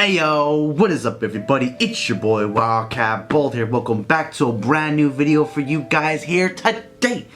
Ayo, what is up everybody? It's your boy Wildcat Bolt here. Welcome back to a brand new video for you guys here today.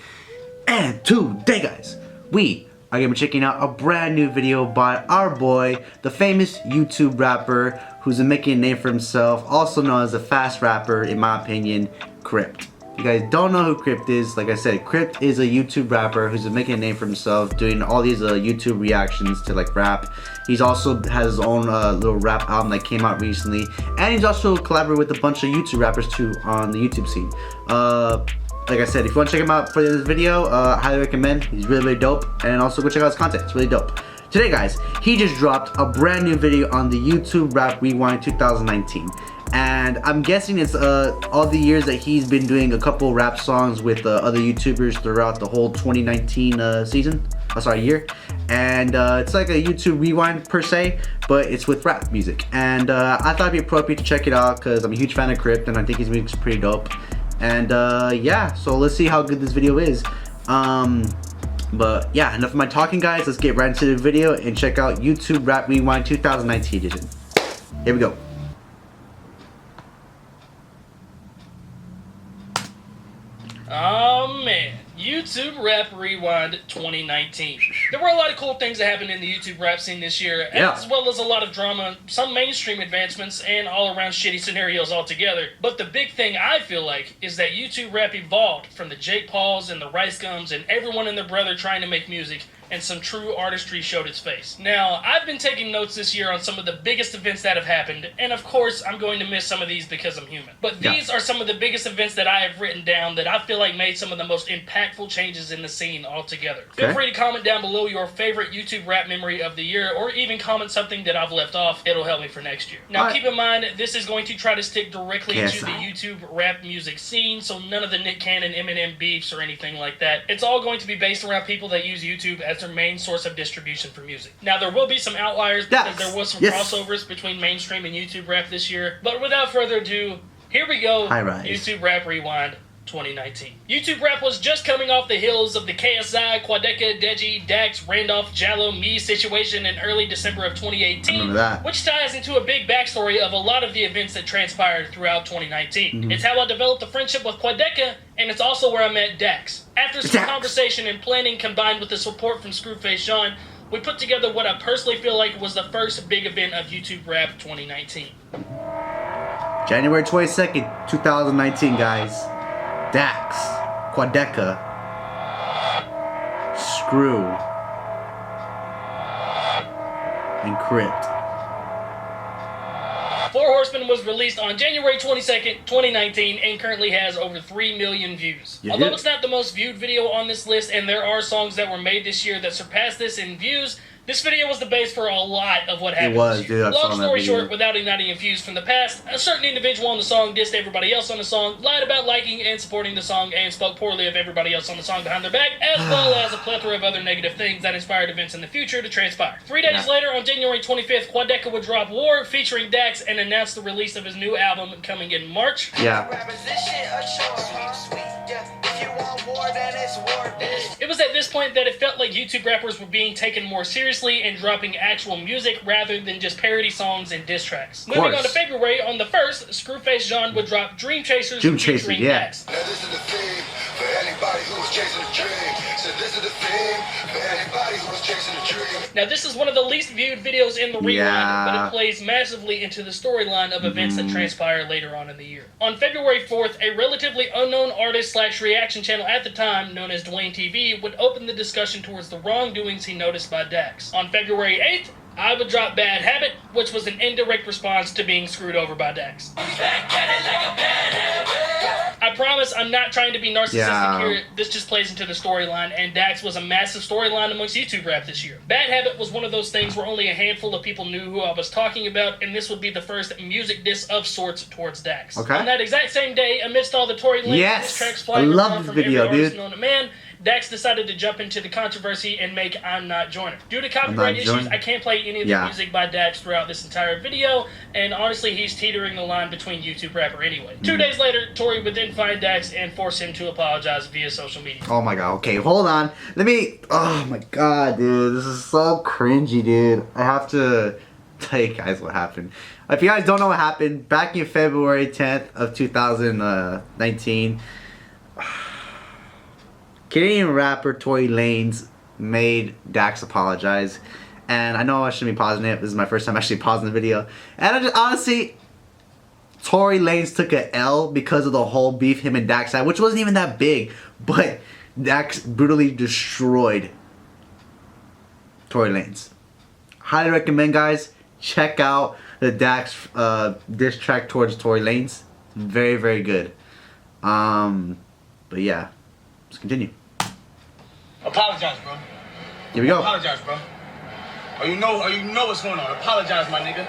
And today guys, we are going to be checking out a brand new video by our boy, the famous YouTube rapper who's been making a name for himself, also known as a fast rapper in my opinion, Crypt. If you guys don't know who Crypt is, like I said, Crypt is a YouTube rapper who's been making a name for himself, doing all these YouTube reactions to like rap. He's also has his own little rap album that came out recently, and he's also collaborated with a bunch of YouTube rappers too on the YouTube scene. Like I said, if you want to check him out for this video, I highly recommend. He's really dope, and also go check out his content. It's really dope. Today guys, he just dropped a brand new video on the YouTube Rap Rewind 2019. And I'm guessing it's all the years that he's been doing a couple rap songs with other YouTubers throughout the whole 2019 season. Oh, sorry, year. And it's like a YouTube rewind per se, but it's with rap music. And I thought it'd be appropriate to check it out because I'm a huge fan of Crypt and I think his music's pretty dope. And yeah, so let's see how good this video is. But yeah, enough of my talking guys. Let's get right into the video and check out YouTube Rap Rewind 2019 edition. Here we go. Oh man, YouTube Rap Rewind 2019. There were a lot of cool things that happened in the YouTube rap scene this year, as well as a lot of drama, some mainstream advancements, and all around shitty scenarios altogether. But the big thing I feel like is that YouTube rap evolved from the Jake Pauls and the Rice Gums and everyone and their brother trying to make music, and some true artistry showed its face. Now, I've been taking notes this year on some of the biggest events that have happened, and of course, I'm going to miss some of these because I'm human. But these are some of the biggest events that I have written down that I feel like made some of the most impactful changes in the scene altogether. Feel free to comment down below your favorite YouTube rap memory of the year, or even comment something that I've left off. It'll help me for next year. Now, keep in mind, this is going to try to stick directly into the YouTube rap music scene, so none of the Nick Cannon, Eminem beefs or anything like that. It's all going to be based around people that use YouTube as their main source of distribution for music. Now, there will be some outliers because there was some crossovers between mainstream and YouTube rap this year. But without further ado, here we go. YouTube Rap Rewind 2019. YouTube rap was just coming off the heels of the KSI, Quadeca, Deji, Dax, Randolph, Jallo, Me situation in early December of 2018, which ties into a big backstory of a lot of the events that transpired throughout 2019. It's how I developed a friendship with Quadeca, and it's also where I met Dax. After some conversation and planning combined with the support from Screwface Sean, we put together what I personally feel like was the first big event of YouTube Rap 2019. January 22nd, 2019, guys. Dax, Quadeca, Screw, and Crypt. Four Horsemen was released on January 22nd, 2019, and currently has over 3 million views. Although it's not the most viewed video on this list, and there are songs that were made this year that surpassed this in views, this video was the base for a lot of what happened this year. Long story short, without igniting views from the past, a certain individual on the song dissed everybody else on the song, lied about liking and supporting the song, and spoke poorly of everybody else on the song behind their back, as well as a plethora of other negative things that inspired events in the future to transpire. 3 days later, on January 25th, Quadeca would drop War featuring Dax and announce the release of his new album coming in March. It was at this point that it felt like YouTube rappers were being taken more seriously and dropping actual music rather than just parody songs and diss tracks. Moving on to February, on the 1st, Screwface Jean would drop Dream Chasers featuring Dax. Now this is the theme for anybody who was chasing a dream. So this is the theme for anybody who was chasing a dream. Now this is one of the least viewed videos in the rewind, but it plays massively into the storyline of events that transpire later on in the year. On February 4th, a relatively unknown artist / reaction channel at the time, known as Dwayne TV, would open the discussion towards the wrongdoings he noticed by Dax. On February 8th, I would drop Bad Habit, which was an indirect response to being screwed over by Dax. I promise I'm not trying to be narcissistic here, this just plays into the storyline, and Dax was a massive storyline amongst YouTube rap this year. Bad Habit was one of those things where only a handful of people knew who I was talking about, and this would be the first music diss of sorts towards Dax. On that exact same day, amidst all the Tory Lanez diss tracks flying around from every artist known to man, Dax decided to jump into the controversy and make I'm Not Joining. Due to copyright issues, I can't play any of the music by Dax throughout this entire video, and honestly, he's teetering the line between YouTube rapper anyway. 2 days later, Tory would then find Dax and force him to apologize via social media. Oh my god, okay, hold on. Let me, oh my god, dude, this is so cringy, dude. I have to tell you guys what happened. If you guys don't know what happened, back in February 10th of 2019, Canadian rapper Tory Lanez made Dax apologize. And I know I shouldn't be pausing it. This is my first time actually pausing the video. And I just honestly, Tory Lanez took an L because of the whole beef him and Dax had, which wasn't even that big. But Dax brutally destroyed Tory Lanez. Highly recommend, guys, check out the Dax diss track towards Tory Lanez. Very, very good. But yeah, let's continue. Apologize, bro. Here we go. Apologize, bro. Oh, you know what's going on. Apologize, my nigga.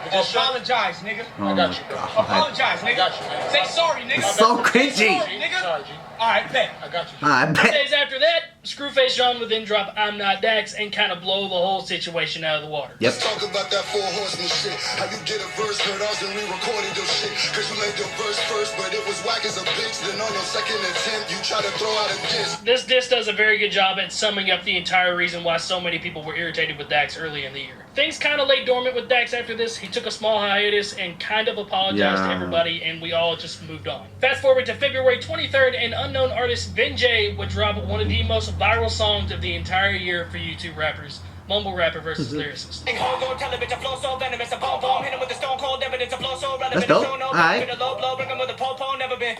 Apologize, nigga. I got you, bro. Apologize, nigga. I got you, man. Say sorry, nigga. It's so cringy. Say sorry, nigga. Sorry, G. Alright, bet. I got you. I 2 bet. days after that, Screwface John would then drop I'm Not Dax and kind of blow the whole situation out of the water. Yep. Let's talk about that 4 horseman shit. How you get a verse, heard ours and re-recorded your shit. Cause you made your verse first, but it was whack as a bitch. Then on your second attempt, you try to throw out a diss. This disc does a very good job at summing up the entire reason why so many people were irritated with Dax early in the year. Things kind of lay dormant with Dax after this. He took a small hiatus and kind of apologized to everybody, and we all just moved on. Fast forward to February 23rd, and unknown artist Vin J would drop one of the most viral songs of the entire year for YouTube rappers. Mumble rapper versus lyricist. Let's go. Alright.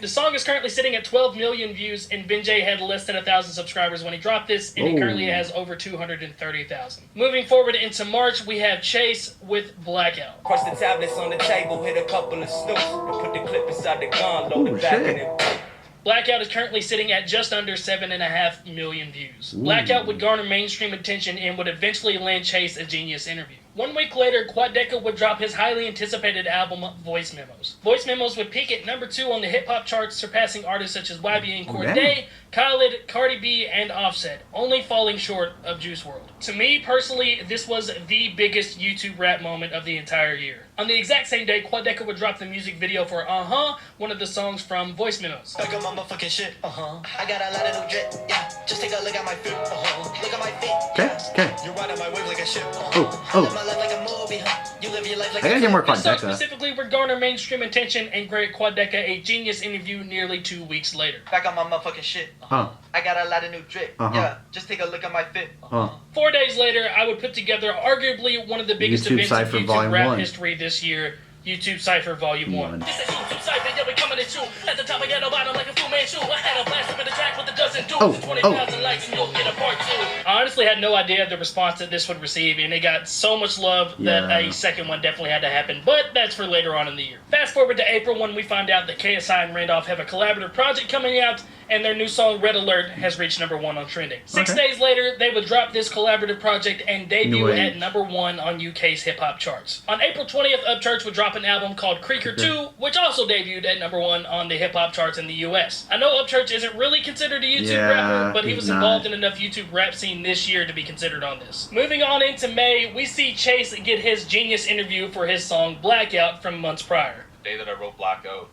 The song is currently sitting at 12 million views, and Vin J had less than 1,000 subscribers when he dropped this, and it currently has over 230,000. Moving forward into March, we have Chase with Blackout. Crush the tablets on the table, hit a couple of snoops, and put the clip inside the gun, load it back in it. Blackout is currently sitting at just under 7.5 million views. Blackout would garner mainstream attention and would eventually land Chase a genius interview. 1 week later, Quadeca would drop his highly anticipated album, Voice Memos. Voice Memos would peak at number 2 on the hip-hop charts, surpassing artists such as YB and Cordae, Khaled, Cardi B, and Offset, only falling short of Juice WRLD. To me, personally, this was the biggest YouTube rap moment of the entire year. On the exact same day, Quadeca would drop the music video for one of the songs from Voice Memos. Look at my motherfucking shit, I got a lot of new drip, yeah. Just take a look at my fit, Look at my feet, Okay. You're riding my wave like a ship, Oh. Life like a movie, You live your life like I gotta get more This song Quadeca. specifically would garner mainstream attention and grant Quadeca a genius interview nearly 2 weeks later. Back on my motherfucking shit, Huh. I got a lot of new drip, yeah. Just take a look at my fit, 4 days later, I would put together arguably one of the biggest YouTube events Cypher in YouTube Volume rap 1. history this year, YouTube Cypher Volume 1. This is YouTube Cypher, yeah, we coming at you. At the top, I got a bottom like a Fu Manchu. I had a blast up in the track with a dozen dudes. 20,000 likes and you'll get a part 2. I honestly had no idea the response that this would receive, and it got so much love that a second one definitely had to happen, but that's for later on in the year. Fast forward to April when we find out that KSI and Randolph have a collaborative project coming out, and their new song Red Alert has reached number 1 on trending. 6 days later, they would drop this collaborative project and debut at number 1 on UK's hip-hop charts. On April 20th, Upchurch would drop an album called Creaker 2, which also debuted at number 1 on the hip-hop charts in the US. I know Upchurch isn't really considered a YouTube rapper, but he was involved in enough YouTube rap scene this year to be considered on this. Moving on into May, we see Chase get his genius interview for his song Blackout from months prior. The day that I wrote Blackout,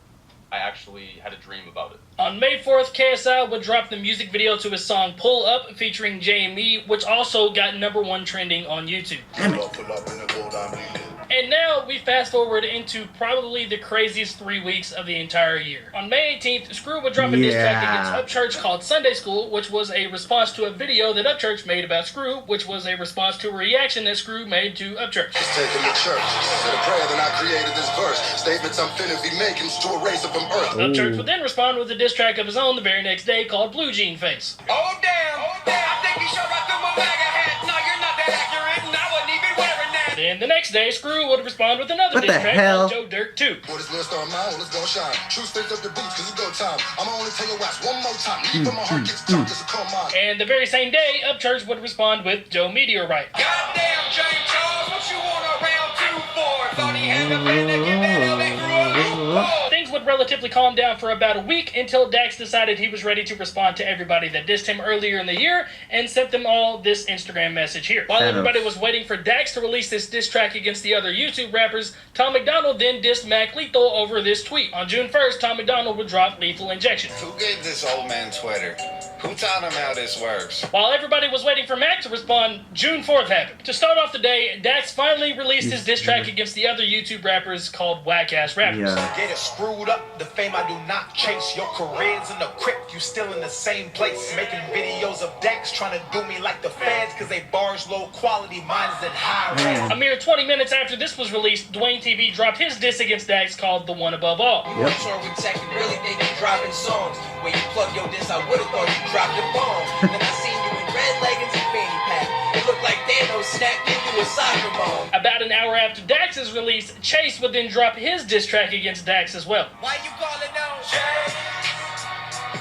I actually had a dream about it. On May 4th, KSI would drop the music video to his song Pull Up featuring J&Me, which also got number 1 trending on YouTube. Pull up in the gold, I'm bleeding. And now we fast forward into probably the craziest 3 weeks of the entire year. On May 18th, Screw would drop a diss track against Upchurch called Sunday School, which was a response to a video that Upchurch made about Screw, which was a response to a reaction that Screw made to Upchurch. Just take him to church. Said a prayer, then I created this verse. Statements I'm finna be making to erase it from earth. Upchurch would then respond with a diss track of his own the very next day called Blue Jean Face. Oh damn, I think you showed right through my MAGA hat. No, you're not that accurate, and I wasn't even wearing that. Then the next day, Screw would respond with another diss track called Joe Dirt 2. Boy, this little star of mine, let's go shine. True states up the beats, cause it's go time. I'ma only tell your ass one more time. Leave from my heart gets dark, it's a call mine. And the very same day, Upchurch would respond with Joe Meteorite. Goddamn, James Charles, what you want around 2 for? Thought he had the plan to get that hell they grew up. Things would relatively calm down for about a week until Dax decided he was ready to respond to everybody that dissed him earlier in the year and sent them all this Instagram message here. While everybody was waiting for Dax to release this diss track against the other YouTube rappers, Tom McDonald then dissed Mac Lethal over this tweet. On June 1st, Tom McDonald would drop Lethal Injection. Who gave this old man Twitter? Who taught him how this works? While everybody was waiting for Mac to respond, June 4th happened. To start off the day, Dax finally released his diss track against the other YouTube rappers called Whack Ass Rappers. Yeah. Get it screwed up, the fame I do not chase. Your career's in the Crypt, you still in the same place. Making videos of Dax trying to do me like the feds, cause they bars low quality, mine is in high res. A mere 20 minutes after this was released, Dwayne TV dropped his diss against Dax called The One Above All. Yep. Sure, we check, you really think you dropping songs. When you plug your diss, I would've thought you dropped a bomb. Then I seen you in red leggings and fanny pack. It looked like Thanos snapped into a soccer ball. About an hour after Dax's release, Chase would then drop his diss track against Dax as well. Why you calling out Jay?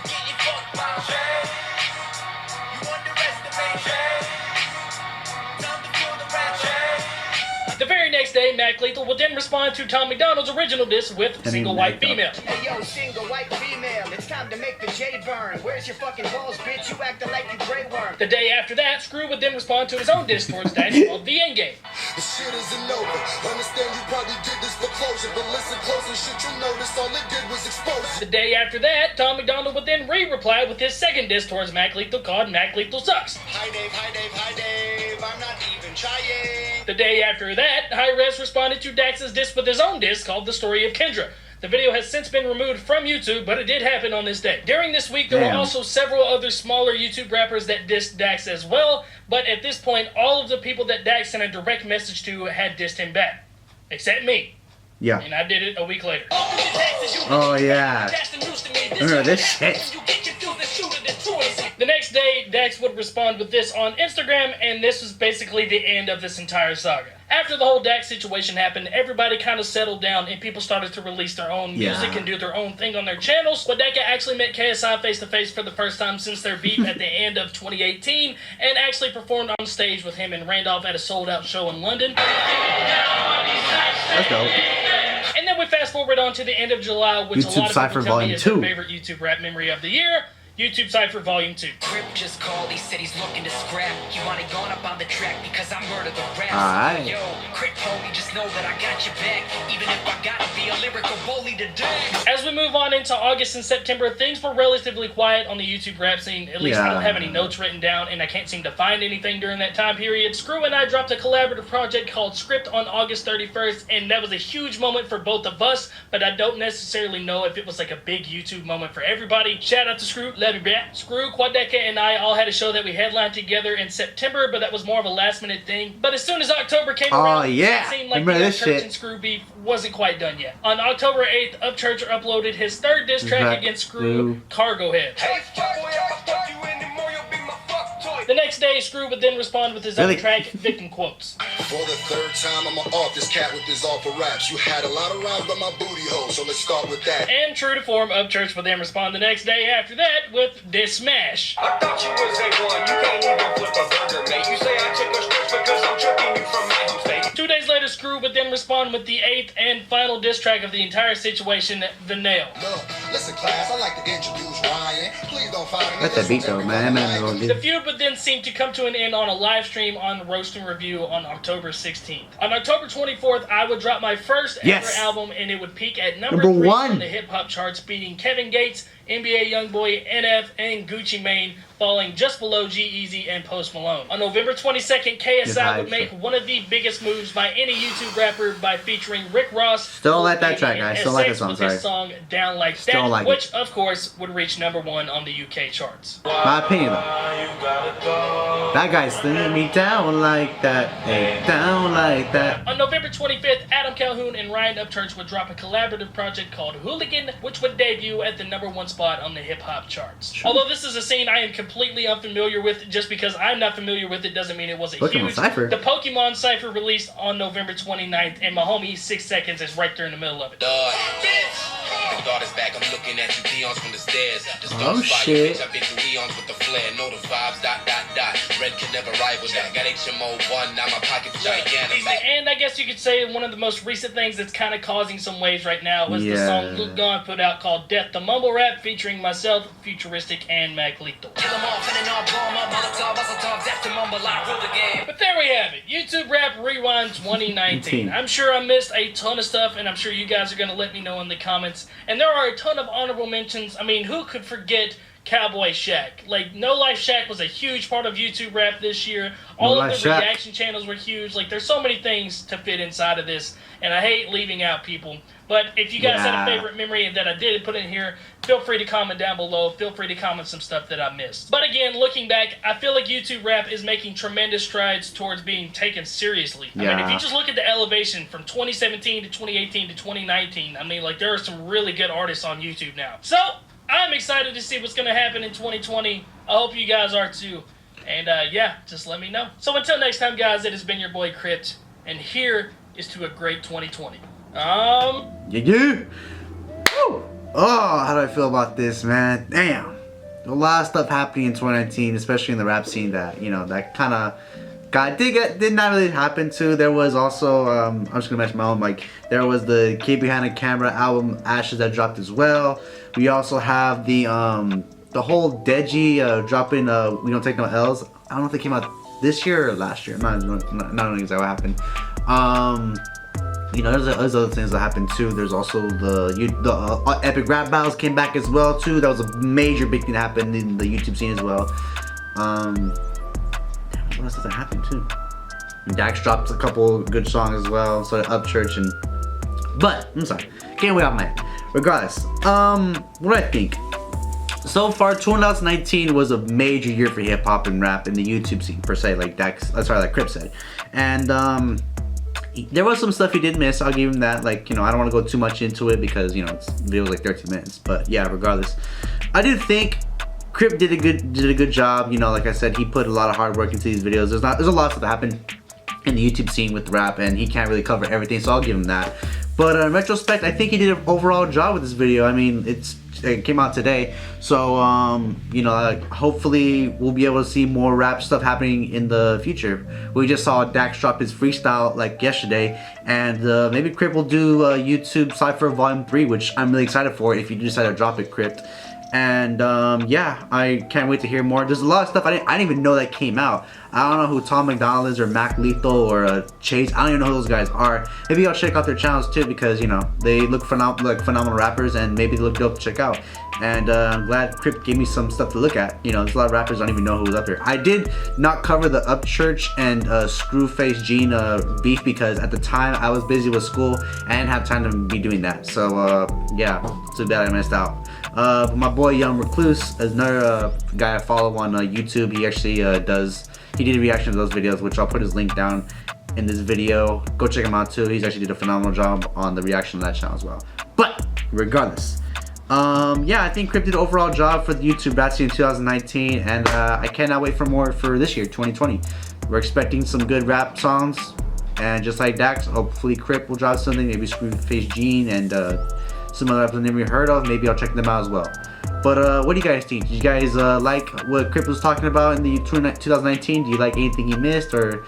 Get your fuck mom. Jay. You underestimate Jay. Time to feel the rap Jay. The very next day, Mac Lethal would then respond to Tom McDonald's original diss with Single White Female. Hey yo, single white female, it's time to make the J burn. Where's your fucking balls, bitch? You acting like you Grey Worm. The day after that, Screw would then respond to his own diss towards Dax called The Endgame. The shit isn't over. Understand you probably did this for closure, but listen close and shit you notice all it did was expose The day after that, Tom McDonald would then re-reply with his second diss towards Mac Lethal called Mac Lethal Sucks. Hi Dave, hi Dave, hi Dave, I'm not even trying. The day after that, Hi-Res responded to Dax's diss with his own diss called The Story of Kendra. The video has since been removed from YouTube, but it did happen on this day. During this week, there were also several other smaller YouTube rappers that dissed Dax as well, but at this point, all of the people that Dax sent a direct message to had dissed him back. Except me. Yeah. And I did it a week later. Oh, yeah. Remember this shit. The next day, Dax would respond with this on Instagram, and this was basically the end of this entire saga. After the whole Dax situation happened, everybody kind of settled down and people started to release their own music and do their own thing on their channels. Wadeka actually met KSI face-to-face for the first time since their beef at the end of 2018 and actually performed on stage with him and Randolph at a sold-out show in London. That's dope. And then we fast forward on to the end of July, which YouTube a lot of Cypher people tell me Volume is 2. their favorite YouTube rap memory of the year. YouTube Cypher Volume 2. Crypt just called, he said he's looking to scrap. He wanted gone up on the track because I murdered the rap. Alright. Yo, Crypt homie, just know that I got your back. Even if I gotta be a lyrical bully to death. As we move on into August and September, things were relatively quiet on the YouTube rap scene. At least I don't have any notes written down, and I can't seem to find anything during that time period. Screw and I dropped a collaborative project called Crypt on August 31st, and that was a huge moment for both of us, but I don't necessarily know if it was like a big YouTube moment for everybody. Shout out to Screw, love you, bruh. Screw, Quadeka, and I all had a show that we headlined together in September, but that was more of a last-minute thing. But as soon as October came around, it seemed like the Upchurch and Screw beef wasn't quite done yet. On October 8th, Upchurch uploaded his third diss track against Screw, Cargo Head. Hey, boy, if I fuck you anymore, you'll be my fuck toy. The next day, Screw would then respond with his own track, Victim Quotes. For the third time, I'm off this cat with his awful raps. You had a lot of rhymes by my booty hole, so let's start with that. And true to form, Upchurch would then respond the next day after that with Diss Smash. I thought you was A1, you can't even flip a burger, mate. You say I took a stretch because I'm tricking you from my home state. 2 days later, Screw would then respond with the 8th and final diss track of the entire situation, The Nail. Look, listen, class, I like to introduce Ryan. Please don't find me. That's that beat though, man. The feud would then seem to come to an end on a live stream on the Roast and Review on October 16th. On October 24th, I would drop my first ever album, and it would peak at number 3 on the hip-hop charts, beating Kevin Gates, NBA Youngboy, NF, and Gucci Mane, falling just below G-Eazy and Post Malone. On November 22nd, KSI would make one of the biggest moves by any YouTube rapper by featuring Rick Ross. Still like that track, guys. Still like that song, sorry. His song Down Like That, which, of course, would reach number 1 on the UK charts. My opinion, though. That guy's sending me down like that. Hey, down like that. On November 25th, Adam Calhoun and Ryan Upchurch would drop a collaborative project called Hooligan, which would debut at the number 1 spot on the hip-hop charts. Although this is a scene I am completely unfamiliar with, just because I'm not familiar with it doesn't mean it wasn't huge. Cypher. The Pokemon Cypher released on November 29th, and my homie 6 Seconds is right there in the middle of it. The guard is back, I'm looking at you, peons from the stairs. Oh shit. I've been through eons with the flare, know the vibes, ... Red can never rival that. Got HMO 1, now my pocket's gigantic. And I guess you could say one of the most recent things that's kind of causing some waves right now was the song Luke Gone put out called Death the Mumble Rap, featuring myself, Futuristic, and Mac Lethal. But there we have it, YouTube Rap Rewind 2019. I'm sure I missed a ton of stuff, and I'm sure you guys are going to let me know in the comments. And there are a ton of honorable mentions. I mean, who could forget Cowboy Shaq. Like, No Life Shaq was a huge part of YouTube rap this year. All of the reaction channels were huge. Like, there's so many things to fit inside of this, and I hate leaving out people. But if you guys had a favorite memory that I did put in here, feel free to comment down below. Feel free to comment some stuff that I missed. But again, looking back, I feel like YouTube rap is making tremendous strides towards being taken seriously. I mean, if you just look at the elevation from 2017 to 2018 to 2019, I mean, like, there are some really good artists on YouTube now. So, I'm excited to see what's going to happen in 2020. I hope you guys are too. And yeah, just let me know. So until next time, guys, it has been your boy Crypt, and here is to a great 2020. Yeah. Woo. Oh, how do I feel about this, man? Damn. A lot of stuff happening in 2019, especially in the rap scene that, you know, that kind of did not really happen to. There was also, I'm just gonna mention my own, like, there was the Kid Behind the Camera album Ashes that dropped as well. We also have the whole Deji dropping We Don't Take No L's. I don't know if they came out this year or last year. I'm not knowing exactly what happened. You know, there's other things that happened too. There's also the epic rap battles came back as well too. That was a major big thing that happened in the YouTube scene as well. What else that happened too? And Dax dropped a couple good songs as well. So Upchurch and, but I'm sorry, can't wait off my head. Regardless, what do I think? So far, 2019 was a major year for hip hop and rap in the YouTube scene per se, like like Crypt said, and there was some stuff he did miss. I'll give him that. Like, you know, I don't want to go too much into it because, you know, it's video was like 13 minutes. But yeah, regardless, I did think Crypt did a good job. You know, like I said, he put a lot of hard work into these videos. There's a lot of stuff that happened in the YouTube scene with rap, and he can't really cover everything, so I'll give him that. But in retrospect, I think he did an overall job with this video. I mean, it came out today, so you know, like, hopefully we'll be able to see more rap stuff happening in the future. We just saw Dax drop his freestyle like yesterday, and maybe Crypt will do YouTube Cypher Volume 3, which I'm really excited for if you decide to drop it, Crypt. And yeah, I can't wait to hear more. There's a lot of stuff I didn't even know that came out. I don't know who Tom McDonald is, or Mac Lethal, or Chase. I don't even know who those guys are. Maybe I'll check out their channels too, because, you know, they look phenomenal rappers, and maybe they look dope to check out. And I'm glad Crypt gave me some stuff to look at. You know, there's a lot of rappers I don't even know who's up there. I did not cover the Upchurch and Screwface Gene beef because at the time I was busy with school and I didn't have time to be doing that. So yeah, too bad I missed out. My boy Young Recluse is another guy I follow on YouTube. He actually he did a reaction to those videos, which I'll put his link down in this video. Go check him out too. He's actually did a phenomenal job on the reaction to that channel as well. But regardless, yeah, I think Crypt did an overall job for the YouTube rap scene in 2019, and I cannot wait for more for this year, 2020. We're expecting some good rap songs, and just like Dax, hopefully Crypt will drop something, maybe Screwface Gene and some other rappers I've never heard of. Maybe I'll check them out as well. But what do you guys think? Did you guys like what Crypt was talking about in the 2019? Do you like anything he missed, or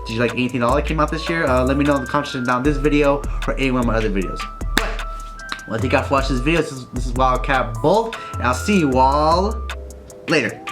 did you like anything at all that came out this year? Let me know in the comments down this video or any one of my other videos. Well, thank you guys for watching this video. This is Wildcat Bolt, and I'll see you all later.